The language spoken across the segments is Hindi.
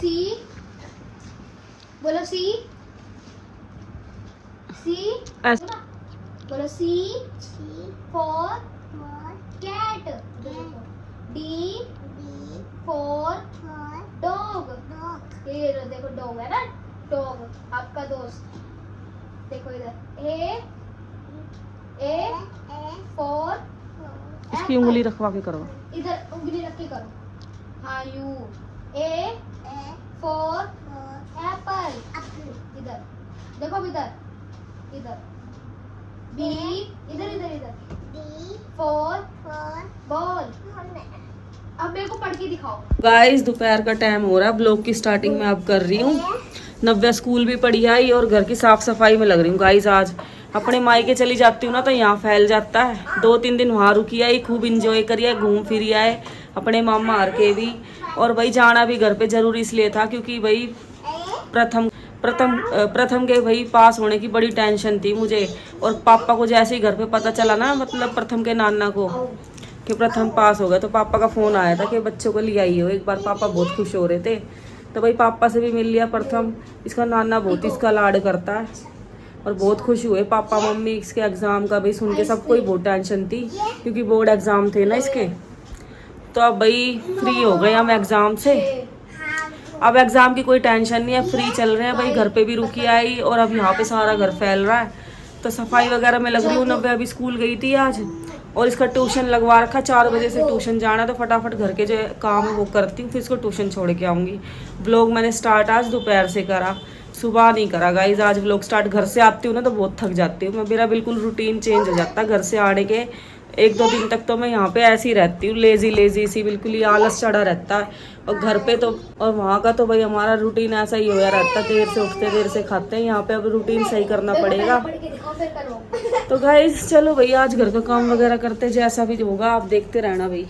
सी, बोलो सी, सी, बोलो C for cat, D for dog, ये देखो डॉग है ना, डॉग आपका दोस्त। देखो इधर ए फॉर, इसकी उंगली रखवा के करो, इधर उंगली रख के करो। हाँ यू, ए फॉर एप्पल, इधर देखो, अब इधर इधर, बी, इधर इधर इधर, बी फॉर बॉल। अब मेरे को पढ़ के दिखाओ। गाइस दोपहर का टाइम हो रहा है, ब्लॉग की स्टार्टिंग में अब कर रही हूँ। नव्या स्कूल भी पढ़ी आई और घर की साफ सफाई में लग रही हूँ। गाइस आज अपने मायके चली जाती हूँ ना तो यहाँ फैल जाता है। 2-3 दिन वहाँ रुकी आई, खूब इंजॉय करिए, घूम फिर आए अपने मामा हार के भी। और भाई जाना भी घर पे जरूरी इसलिए था क्योंकि भाई प्रथम के भाई पास होने की बड़ी टेंशन थी मुझे। और पापा को जैसे ही घर पे पता चला ना, मतलब प्रथम के नाना को कि प्रथम पास हो गया, तो पापा का फोन आया था कि बच्चों को ले आई हो एक बार। पापा बहुत खुश हो रहे थे, तो भाई पापा से भी मिल लिया प्रथम। इसका नाना बहुत इसका लाड करता है और बहुत खुश हुए पापा मम्मी इसके एग्ज़ाम का। भाई सुन के सबको ही बहुत टेंशन थी क्योंकि बोर्ड एग्ज़ाम थे ना इसके। तो अब भाई फ्री हो गए हम एग्ज़ाम से, अब एग्ज़ाम की कोई टेंशन नहीं है, फ्री चल रहे हैं भाई। घर पे भी रुकी आई और अब यहाँ पे सारा घर फैल रहा है, तो सफाई वगैरह में लग रही हूँ। नव्या अभी स्कूल गई थी आज और इसका ट्यूशन लगवा रखा, 4 बजे से ट्यूशन जाना, तो फटाफट घर के जो काम है वो करती हूँ, फिर इसको ट्यूशन छोड़ के आऊँगी। व्लॉग मैंने स्टार्ट आज दोपहर से करा, सुबह नहीं करा गाइज। आज व्लॉग स्टार्ट घर से आती हूँ ना तो बहुत थक जाती हूँ मैं, मेरा बिल्कुल रूटीन चेंज हो जाता है घर से आने के 1-2 दिन तक। तो मैं यहाँ पे ऐसी रहती हूँ, लेजी सी, बिल्कुल ही आलस चढ़ा रहता है। और घर पे तो और वहाँ का तो भाई हमारा रूटीन ऐसा ही होया रहता है, देर से उठते देर से खाते हैं। यहाँ पे अब रूटीन सही करना पड़ेगा। तो गाइस चलो भाई आज घर का काम वगैरह करते, जैसा भी होगा आप देखते रहना भाई।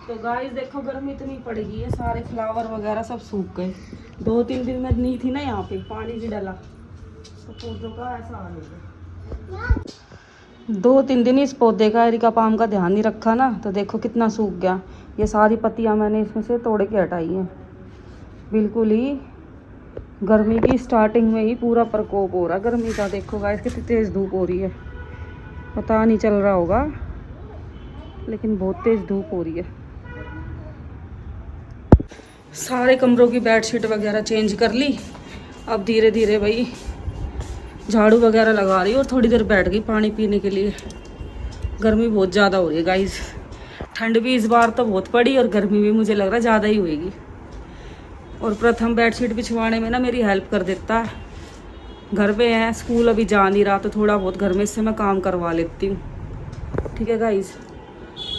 तो गाइस देखो गर्मी इतनी पड़ गई है, सारे फ्लावर वगैरह सब सूख गए। 2-3 दिन में नहीं थी ना यहाँ पे, पानी नहीं डाला तो पौधों का ऐसा हाल हो गया। 2-3 दिन इस पौधे का एरिका पाम का ध्यान नहीं रखा ना, तो देखो कितना सूख गया। ये सारी पत्तियाँ मैंने इसमें से तोड़ के हटाई हैं। बिल्कुल ही गर्मी की स्टार्टिंग में ही पूरा प्रकोप हो रहा गर्मी का। देखो गाइस कितनी तेज़ धूप हो रही है, पता नहीं चल रहा होगा लेकिन बहुत तेज़ धूप हो रही है। सारे कमरों की बेडशीट वगैरह चेंज कर ली। अब धीरे धीरे भाई झाड़ू वगैरह लगा रही और थोड़ी देर बैठ गई पानी पीने के लिए। गर्मी बहुत ज़्यादा हो रही है गाइस। ठंड भी इस बार तो बहुत पड़ी और गर्मी भी मुझे लग रहा है ज़्यादा ही होएगी। और प्रथम बेडशीट बिछवाने में ना मेरी हेल्प कर देता है। घर पे है, स्कूल अभी जा नहीं रहा, तो थोड़ा बहुत घर में इससे मैं काम करवा लेती हूँ। ठीक है गाइस,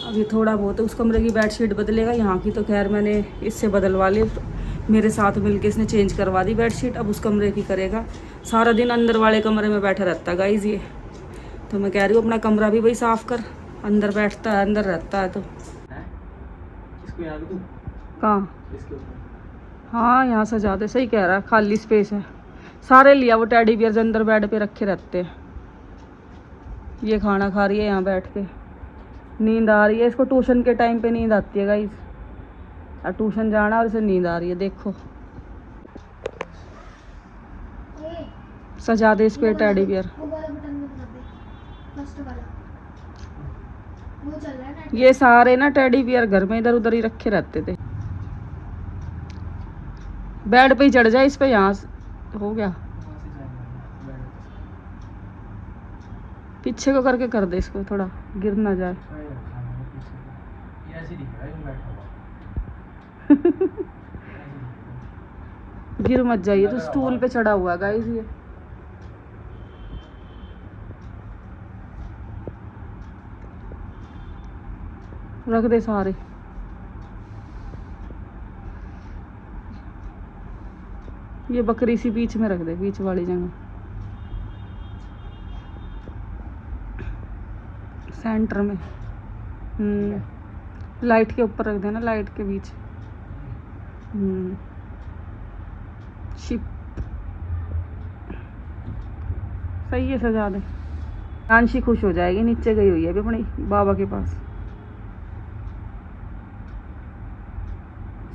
अभी थोड़ा बहुत उस कमरे की बेडशीट बदलेगा, यहाँ की तो खैर मैंने इससे बदलवा ली, मेरे साथ मिलके इसने चेंज करवा दी बेडशीट। अब उस कमरे की करेगा। सारा दिन अंदर वाले कमरे में बैठा रहता है गाइस ये, तो मैं कह रही हूँ अपना कमरा भी भाई साफ़ कर। अंदर बैठता है, अंदर रहता है तो कहाँ, हाँ यहाँ सजा दे। सही कह रहा है, खाली स्पेस है। सारे लिया वो टेडी बियर्स अंदर बेड पे रखे रहते हैं। ये खाना खा रही है यहाँ बैठ के, नींद आ रही है इसको। ट्यूशन के टाइम पे नींद आती है गाइस, और ट्यूशन जाना और इसे नींद आ रही है। देखो सजा दे इस पे टेडी बियर। वो वाला बटन में दबा दे, फर्स्ट वाला वो चल रहा है ना। ये सारे ना टेडी बियर घर में इधर उधर ही रखे रहते थे। बेड पे ही चढ़ जाए इस पे, यहाँ हो गया। पीछे को करके कर दे इसको, थोड़ा गिर ना जाए। गिर मत जाइए, तो स्टूल पे चढ़ा हुआ है गाइस ये। रख दे सारे। ये बकरी सी बीच में रख दे, बीच वाली जगह, सेंटर में। लाइट के ऊपर रख देना, लाइट के बीच। शिप सही है, सजा दे। आंशी खुश हो जाएगी, नीचे गई हुई है अभी अपने बाबा के पास।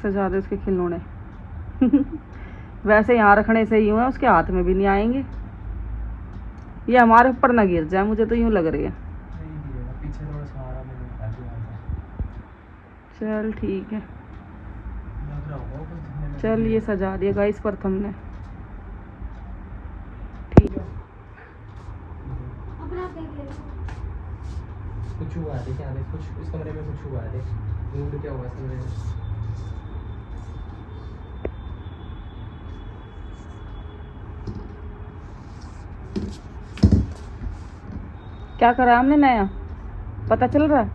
सजा दे उसके खिलौने। वैसे यहाँ रखने से यूँ है, उसके हाथ में भी नहीं आएंगे। ये हमारे ऊपर ना गिर जाए, मुझे तो यूँ लग रही है। चल ठीक है, चल ये सजा दिया गाइस प्रथम ने। ठीक है, अपना देख ले। कुछ हुआ है क्या? देख कुछ इस कमरे में कुछ हुआ है। देख रूम में क्या हुआ है इस कमरे में। क्या करा हमने नया, पता चल रहा है?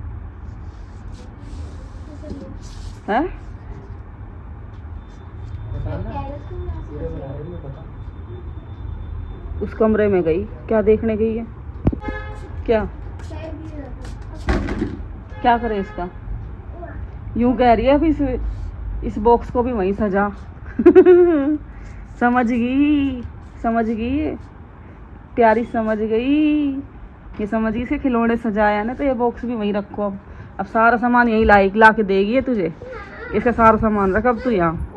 उस कमरे में गई, क्या देखने गई है? क्या क्या करे इसका? यूं कह रही है अभी इस बॉक्स को भी वहीं सजा। समझ गई, समझ गई, प्यारी समझ गई। ये समझ गई, इसके खिलौने सजाया ना, तो ये बॉक्स भी वहीं रखो। अब सारा सामान यहीं ला के देगी है तुझे। इसका सारा सामान रख अब तू यहाँ।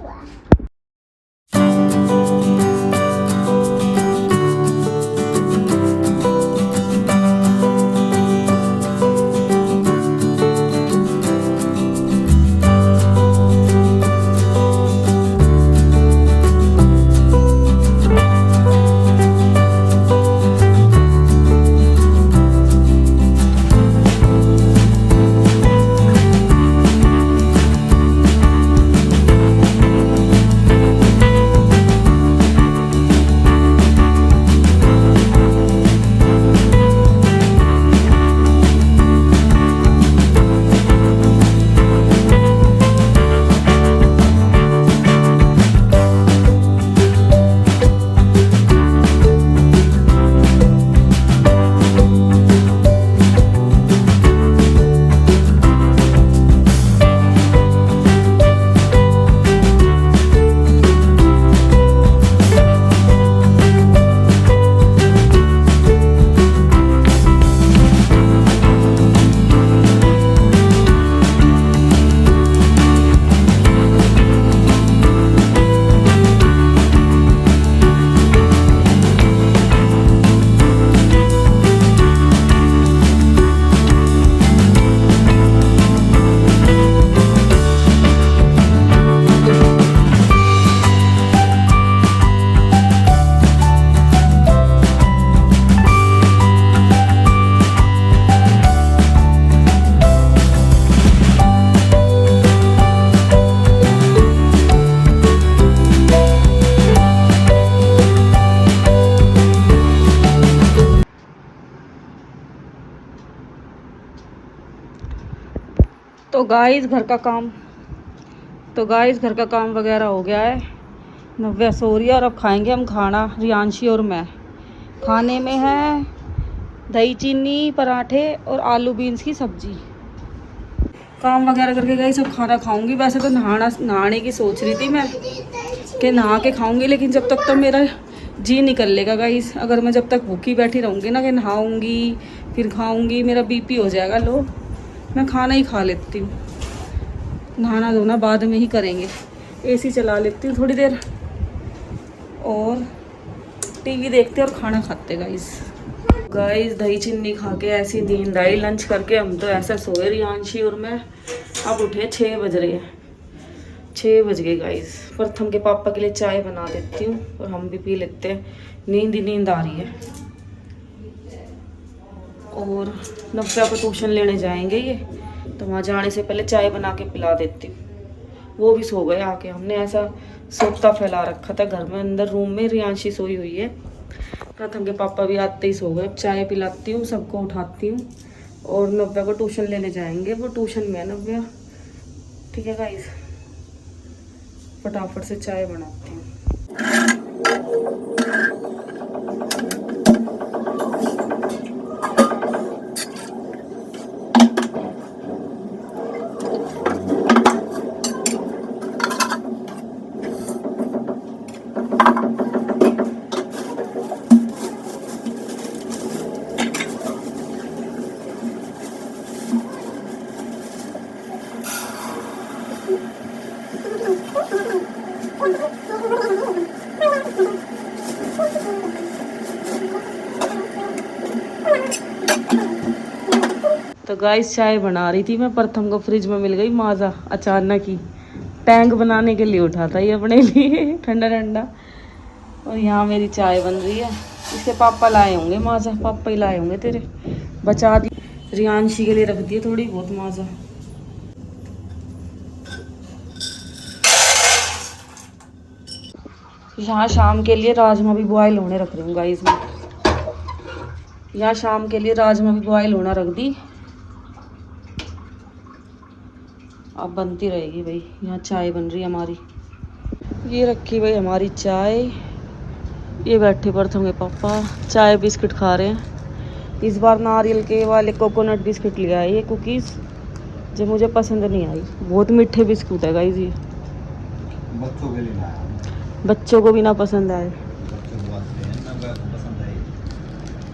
तो गाइस घर का काम वगैरह हो गया है। नव्या सो रही है और अब खाएंगे हम खाना, रियांशी और मैं। खाने में है दही चीनी पराठे और आलू बीन्स की सब्जी। काम वगैरह करके गई सब खाना खाऊंगी। वैसे तो नहाने की सोच रही थी मैं कि नहा के खाऊंगी, लेकिन जब तक तो मेरा जी निकल लेगा गाइस। अगर मैं जब तक भूखी बैठी रहूँगी ना कि नहाऊंगी फिर खाऊंगी, मेरा बीपी हो जाएगा लो। मैं खाना ही खा लेती हूँ, नहाना धोना बाद में ही करेंगे। एसी चला लेती हूँ थोड़ी देर और टीवी देखते और खाना खाते गाइस दही चीनी खा के ऐसी नींद आई। लंच करके हम तो ऐसा सोए रियांशी और मैं। अब उठे 6 बज रहे हैं, 6 बज गए गाइस। प्रथम के पापा के लिए चाय बना देती हूँ और हम भी पी लेते हैं। नींद ही नींद आ रही है। और नव्या को ट्यूशन लेने जाएंगे ये, तो वहाँ जाने से पहले चाय बना के पिला देती हूँ। वो भी सो गए आके। हमने ऐसा सोता फैला रखा था घर में, अंदर रूम में रियांशी सोई हुई है। प्रथम के पापा भी आते ही सो गए। चाय पिलाती हूँ, सबको उठाती हूँ और नव्या को ट्यूशन लेने जाएंगे। वो ट्यूशन में है नव्या, ठीक है गाइस। फटाफट से चाय बनाती हूँ। तो गाइस चाय बना रही थी मैं। प्रथम को फ्रिज में मिल गई माजा अचानक ही। टैंक बनाने के लिए उठा था ये अपने लिए ठंडा ठंडा। और यहाँ मेरी चाय बन रही है। इसके पापा लाए होंगे माजा, पापा ही लाए होंगे तेरे। बचा दी रियांशी के लिए, रख दिए थोड़ी बहुत माजा। यहाँ शाम के लिए राजमा भी बॉयल होने रख रही हूँ गाइस मैं। यहाँ शाम के लिए राजमा भी बॉयल होना रख दी। अब बनती रहेगी भाई। यहाँ चाय बन रही है हमारी। ये रखी भाई हमारी चाय। ये बैठे प्रथम के पापा चाय बिस्किट खा रहे हैं। इस बार नारियल के वाले कोकोनट बिस्किट ले आए ये कुकीज़, जो मुझे पसंद नहीं आई। बहुत मीठे बिस्कुट है गाइस ये। बच्चों के लिए लाया, बच्चों को भी ना पसंद आए।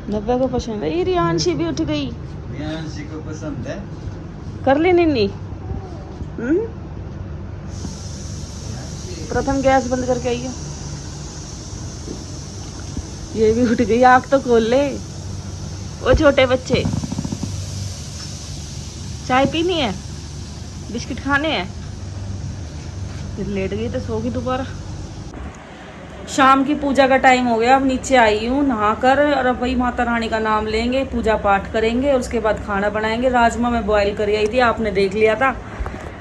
नव्या को पसंद है। ये रियांशी भी उठ गई। रियांशी को पसंद है। कर ले निन्नी। प्रथम गैस बंद करके आई है। ये भी उठ गई। आँख तो खोल ले। वो छोटे बच्चे, चाय पीनी है, बिस्किट खाने हैं। फिर लेट गई तो सो गई दोबारा। शाम की पूजा का टाइम हो गया। अब नीचे आई हूँ नहाकर और अब वही माता रानी का नाम लेंगे, पूजा पाठ करेंगे और उसके बाद खाना बनाएंगे। राजमा मैं बॉयल कर आई थी, आपने देख लिया था।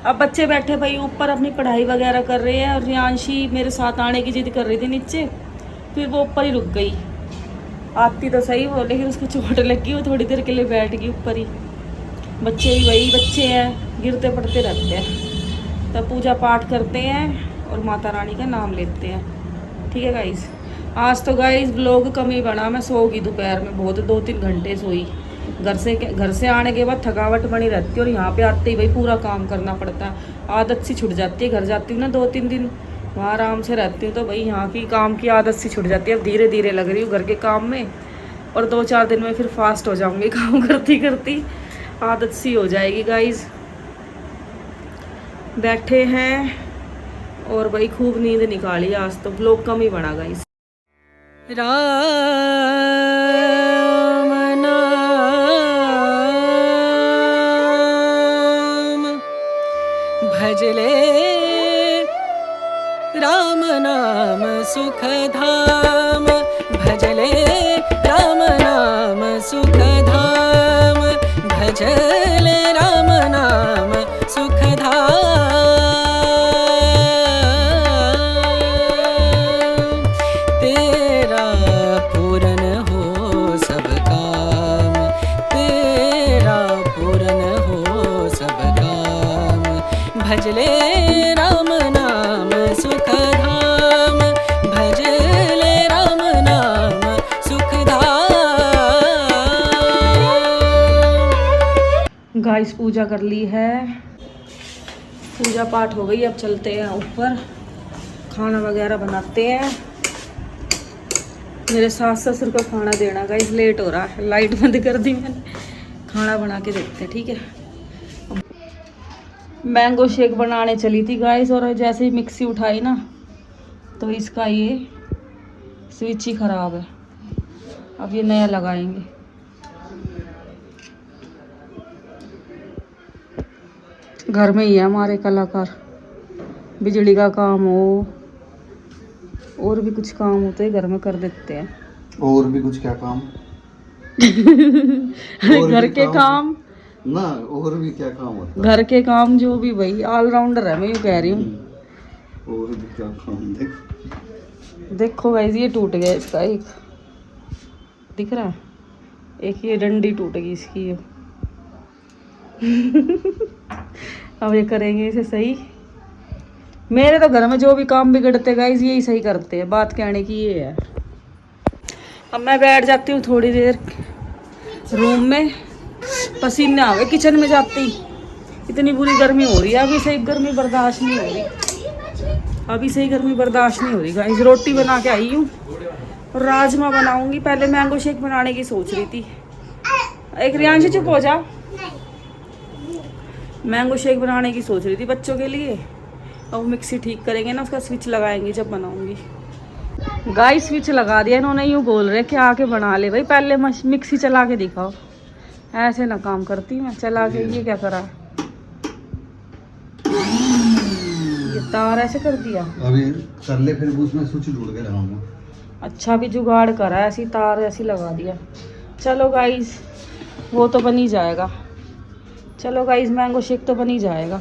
अब बच्चे बैठे भाई ऊपर अपनी पढ़ाई वगैरह कर रहे हैं और रियांशी मेरे साथ आने की जिद कर रही थी नीचे। फिर वो ऊपर ही रुक गई। आती तो सही वो, लेकिन उसको चोट लगी। वो थोड़ी देर के लिए बैठ गई ऊपर ही। बच्चे ही वही बच्चे हैं, गिरते पड़ते रहते हैं। तब पूजा पाठ करते हैं और माता रानी का नाम लेते हैं। ठीक है गाइस। आज तो गाइस व्लॉग कम ही बना। मैं सो गई दोपहर में बहुत, 2-3 घंटे सोई। घर से आने के बाद थकावट बनी रहती है और यहाँ पे आते ही भाई पूरा काम करना पड़ता है। आदत सी छूट जाती है। घर जाती हूँ ना 2-3 दिन, वहाँ आराम से रहती हूँ तो भाई यहाँ की काम की आदत सी छूट जाती है। अब धीरे धीरे लग रही हूँ घर के काम में और 2-4 दिन में फिर फास्ट हो जाऊँगी काम करती करती। आदत सी हो जाएगी गाइस। बैठे हैं और भाई खूब नींद निकाली। आज तो व्लॉग कम ही बना गाइस। राम नाम भजले, राम नाम सुख धाम भजले, राम नाम सुख धाम भजले, राम नाम सुख धाम। तेरा पूरन हो सब काम, तेरा पूरन हो सब काम। भजले राम नाम सुख धाम, भजले राम नाम सुख धाम। गाइस पूजा कर ली है, पूजा पाठ हो गई। अब चलते हैं ऊपर, खाना वगैरह बनाते हैं। मेरे सास ससुर को खाना देना गाइस, लेट हो रहा है। लाइट बंद कर दी मैंने, खाना बना के देखते हैं, ठीक है। मैंगो शेक बनाने चली थी गाइस, और जैसे ही मिक्सी उठाई ना तो इसका ये स्विच ही खराब है। अब ये नया लगाएंगे। घर में ही है हमारे कलाकार, बिजली का काम हो और भी कुछ काम होते हैं घर में कर देते हैं। और भी कुछ क्या काम? घर के काम ना, और भी क्या काम होता है? घर के काम जो भी, भाई ऑलराउंडर है, मैं यूँ कह रही हूँ। और भी क्या काम? देखो गाइस, ये टूट गया इसका, एक दिख रहा है, एक ये डंडी टूट गई इसकी। अब ये करेंगे इसे सही। मेरे तो घर में जो भी काम बिगड़ते गाइस यही सही करते हैं, बात कहने की ये है। अब मैं बैठ जाती हूँ थोड़ी देर रूम में, पसीने आ गए किचन में जाते ही। इतनी बुरी गर्मी हो रही है, अभी सही गर्मी बर्दाश्त नहीं हो रही, अभी सही गर्मी बर्दाश्त नहीं हो रही गाइस। रोटी बना के आई हूँ और राजमा बनाऊंगी। पहले मैंगो शेक बनाने की सोच रही थी। एक रियांशी चुप हो जा। मैंगो शेक बनाने की सोच रही थी बच्चों के लिए। अब मिक्सी ठीक करेंगे ना, उसका स्विच लगाएंगे जब बनाऊंगी। गाइस स्विच लगा दिया इन्होंने, यूँ बोल रहे कि आके बना ले भाई, पहले मिक्सी चला के दिखाओ। ऐसे ना काम करती मैं, चला के। ये क्या करा, ये तार ऐसे कर दिया। अभी कर ले, फिर उसमें स्विच ढूंढ के लगाऊंगा। अच्छा भी जुगाड़ करा, ऐसी तार ऐसी लगा दिया। चलो गाइस, वो तो बन ही जाएगा। चलो गाइस, मैंगो शेक तो बन ही जाएगा।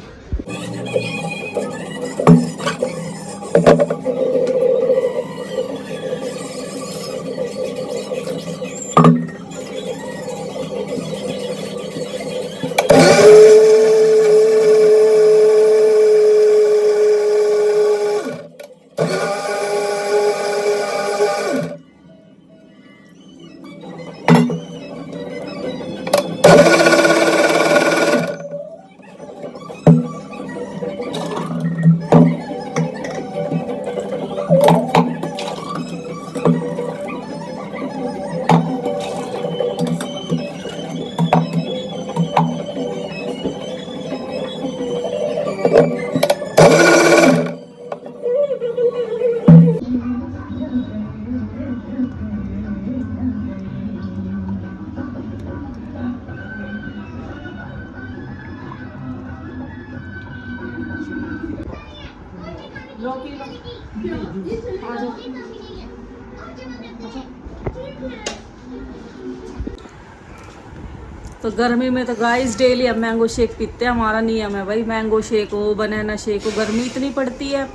तो गर्मी में तो गाइस डेली अब मैंगो शेक पीते हैं। हमारा नियम है भाई, मैंगो शेक हो, बनाना शेक हो। गर्मी इतनी पड़ती है,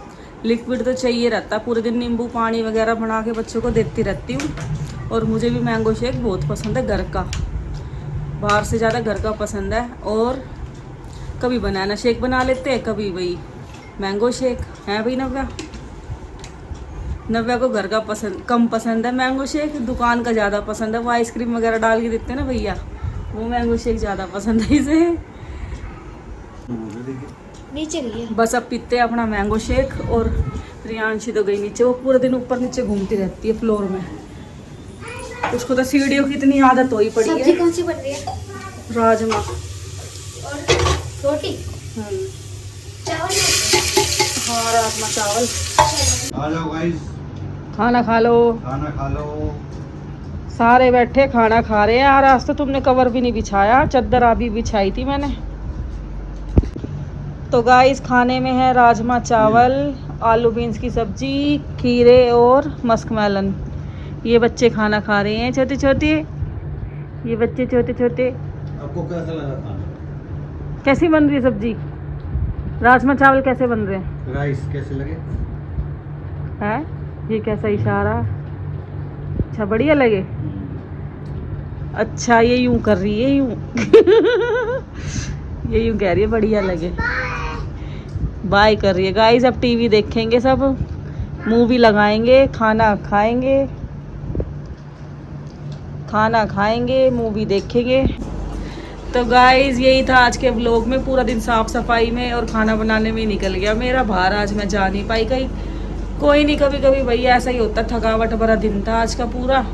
लिक्विड तो चाहिए रहता है। पूरे दिन नींबू पानी वगैरह बना के बच्चों को देती रहती हूँ। और मुझे भी मैंगो शेक बहुत पसंद है, घर का, बाहर से ज़्यादा घर का पसंद है। और कभी बनाना शेक बना लेते हैं, कभी भाई मैंगो शेक है। भाई नव्या को घर का पसंद कम पसंद है, मैंगो शेक दुकान का ज़्यादा पसंद है। वो आइसक्रीम वगैरह डाल के देते हैं ना भैया, वो मैंगो शेक ज़्यादा पसंद है इसे। नीचे गई है। बस अब पीते हैं अपना मैंगो शेक। और रियांशी तो गई नीचे, वो पूरे दिन ऊपर नीचे घूमती रहती है फ्लोर में। उसको तो सीढ़ियों की इतनी आदत हो ही पड़ी सब्जी है। कौन सी बन रही है? राजमा और रोटी, चावल। हाँ, राजमा चावल। आ जाओ गाइस, खाना खा लो। खाना खा लो। सारे बैठे खाना खा रहे हैं। यार आज तो तुमने कवर भी नहीं बिछाया, चादर अभी बिछाई थी मैंने। तो गाइस खाने में है राजमा चावल, आलू बीन्स की सब्जी, खीरे और मस्क मेलन। ये बच्चे खाना खा रहे हैं, छोटे छोटे, ये बच्चे छोटे छोटे। आपको कैसा लगा खाना? कैसी बन रही है सब्जी? राजमा चावल कैसे बन रहे हैं? राइस कैसे लगे? है ये कैसा इशारा? अच्छा बढ़िया लगे। अच्छा ये यूं कर रही है, यूं ये यूं कह रही है बढ़िया लगे। बाय कर रही है गाइस। अब टीवी देखेंगे सब, मूवी लगाएंगे, खाना खाएंगे, मूवी देखेंगे। तो गाइस यही था आज के व्लॉग में। पूरा दिन साफ सफाई में और खाना बनाने में ही निकल गया मेरा। बाहर आज मैं जा नहीं पाई कहीं। कोई नहीं, कभी कभी भैया ऐसा ही होता, थकावट भरा दिन था आज का पूरा।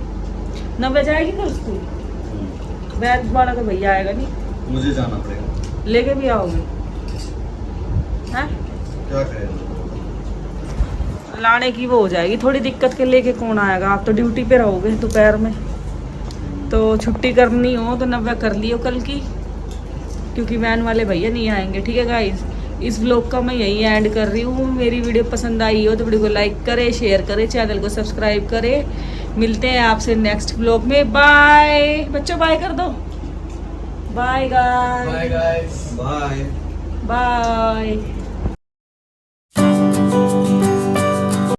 नव्या जाएगी कल स्कूल? बैग वाला तो भैया आएगा नहीं, मुझे जाना पड़ेगा। लेके भी आओगे? हैं? क्या करें? लाने की वो हो जाएगी थोड़ी दिक्कत के। लेके कौन आएगा? आप तो ड्यूटी पे रहोगे दोपहर में, तो छुट्टी करनी हो तो नव्या कर लियो कल की, क्योंकि वैन वाले भैया नहीं आएंगे। ठीक है गाइस, इस व्लॉग का मैं यही एंड कर रही हूँ। मेरी वीडियो पसंद आई हो तो वीडियो को लाइक करें, शेयर करें, चैनल को सब्सक्राइब करें। मिलते हैं आपसे नेक्स्ट व्लॉग में। बाय बच्चों, बाय कर दो। Bye guys, Bye guys. Bye. Bye.